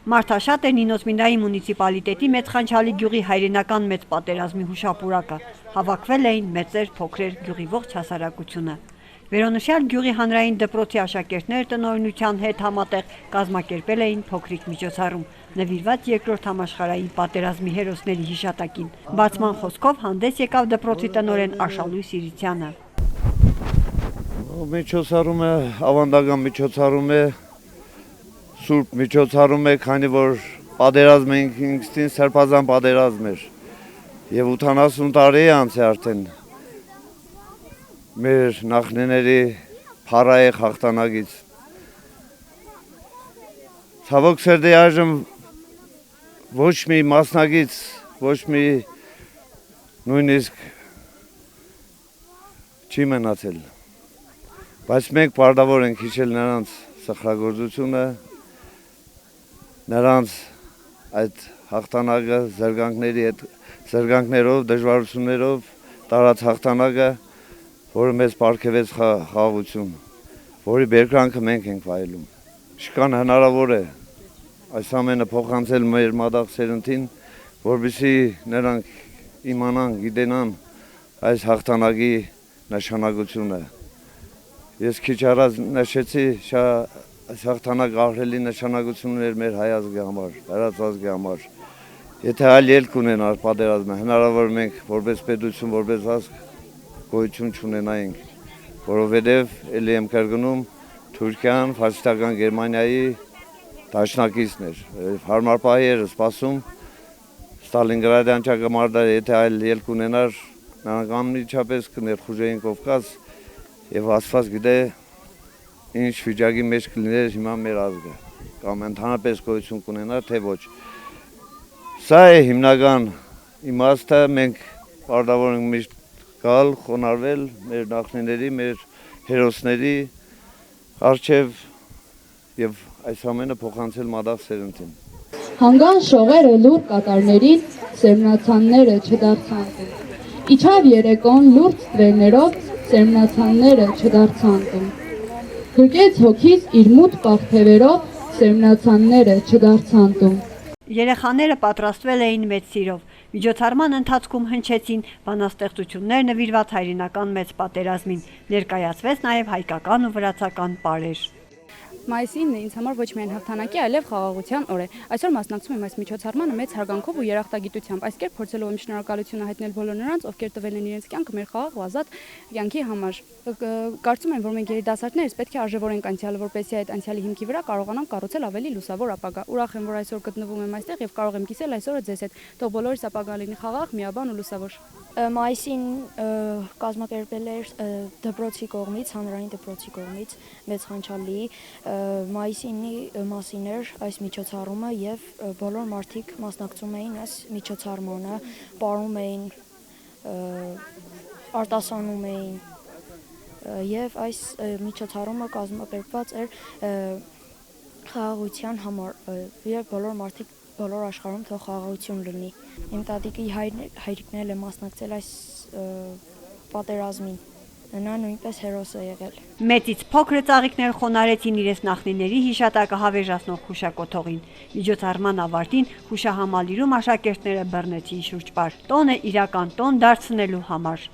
Մարդաշատ է Նինոսմինդայի մունիցիպալիտետի Մեծխանչալի գյուղի հայրենական մեծ պատերազմի հուշապուրակը։ Հավաքվել էին մեծեր, փոքրեր գյուղի ողջ հասարակությունը։ Վերոնշյալ գյուղի հանրային դպրոցի աշակերտները տնօրինության հետ համատեղ կազմակերպել էին փոքրիկ միջոցառում, նվիրված երկրորդ համաշխարհային պատերազմի հերոսների հիշատակին։ Բացման խոսքով հանդես եկավ դպրոցի տնօրեն Աշալույս Սիրիցյանը։ Միջոցառումը ավանդական միջոցառում է, սուրբ միջոցառում է, քանի որ պատերազմը ինքնին սրբազան պատերազմ էր եւ 80 տարի է անց է արդեն մեր նախնիների փառայեղ հաղթանակից։ Ցավոք սերդի այժմ ոչ մի մասնակից, ոչ մի նույնիսկ չի մնացել, բայց մենք պարտավոր ենք հիշել նրանց սխրագործությունը, նրանց այդ հաղթանակը զրկանքներով, դժվարություններով տարած հաղթանակը, որը մեզ պարգևեց խաղաղություն, որի բերկրանքը մենք ենք վայելում։ Շքան հնարավոր է այս ամենը փոխանցել մեր մատաղ սերնդին, որպեսզի նրանք իմանան, գիտենան այս հաղթանակի նշանակությունը։ Ես քիչ առաջ նշեցի, այս հաղթանակ ահռելի նշանակություն էր մեր հայ ազգի համար, հրած ազգի համար։ Եթե այլ ելք ունենար պատերազմը, հնարավոր մենք որպես պետություն, որպես ազգ գոյություն չունենայինք, որովհետև էլի եմ կրկնում, Թուրքիան ֆաշիստական Գերմանիայի դաշնակիցն էր, հարմար պահի էր սպասում Ստալինգրադյան ճակատամարտը, եթե այլ ելք ունենար, նրանք անմիջապես կներխուժեին Կովկաս եւ Աստված գիտե ինչ վիճակի մեջ կլիներ հիմա մեր ազգը, կամ ընդհանրապես գոյություն կունենար, թե ոչ։ Սա է հիմնական իմաստը, մենք պարտավոր ենք միշտ գալ, խոնարհվել մեր նախնիների, մեր հերոսների առջև եւ այս ամենը փոխանցել մատաղ սերնդին։ Հանգան շողերը լուր կատարներին սերմնացանները չդարձան։ Իջավ երեկոն լուրջ ստրերներով սերմնացանները չդարձան։ Գրկեց հոգիս իր մութ պաղթևերով սերմնացանները չդարձան։ Երեխաները պատրաստվել էին մեծ սիրով։ Միջոցառման ընթացքում հնչեցին բանաստեղծություններ նվիրված հայրենական մեծ պատերազմին, ներկայացվեց նաև հայկական ու վրացական պարեր։ Մայիսի 9-ը ինձ համար ոչ միայն հաղթանակի, այլև խաղաղության օր է։ Այսօր մասնակցում եմ այս միջոցառմանը մեծ հարգանքով ու երախտագիտությամբ, այս կերպ փորձելով իմ շնորհակալությունը հայտնել բոլոր նրանց, ովքեր տվել են իրենց կյանքը մեր խաղաղ ու ազատ կյանքի համար։ Կարծում եմ, որ մենք երիտասարդներս պետք է արժևորենք անցյալը, որպեսզի այդ անցյալի հիմքի վրա կարողանանք կառուցել ավելի լուսավոր ապագա։ Ուրախ եմ, որ այսօր գտնվում եմ այստեղ եւ կարող եմ կիսել այսօրը ձեզ հետ։ Թող բոլորիս ապագան լինի խաղաղ, միաբան ու լուսավոր։ Մայիսին կազմակերպել էր դպրոցի կողմից, հանրային դպրոցի կողմից Մեծխանչալի մայիսի 9-ի մասին էր այս միջոցառումը եւ բոլոր մարդիկ մասնակցում էին այս միջոցառմանը, պարում էին, արտասանում էին եւ այս միջոցառումը կազմակերպված էր խաղաղության համար եւ բոլոր մարդիկ բոլոր աշխարհում թող խաղաղություն լինի։ Իմ տատիկի հայրիկն է մասնակցել այս պատերազմին։ Նա նույնպես հերոս է եղել։ Մեծից փոքրը ծաղիկներ խոնարեցին իրենց նախնիների հիշատակը հավերժացնող հուշակոթողին։ Միջոցառման ավարտին հուշահամալիրում աշակերտները բռնեցին շուրջպար։ Տոնը իրական տոն դարձնելու համար։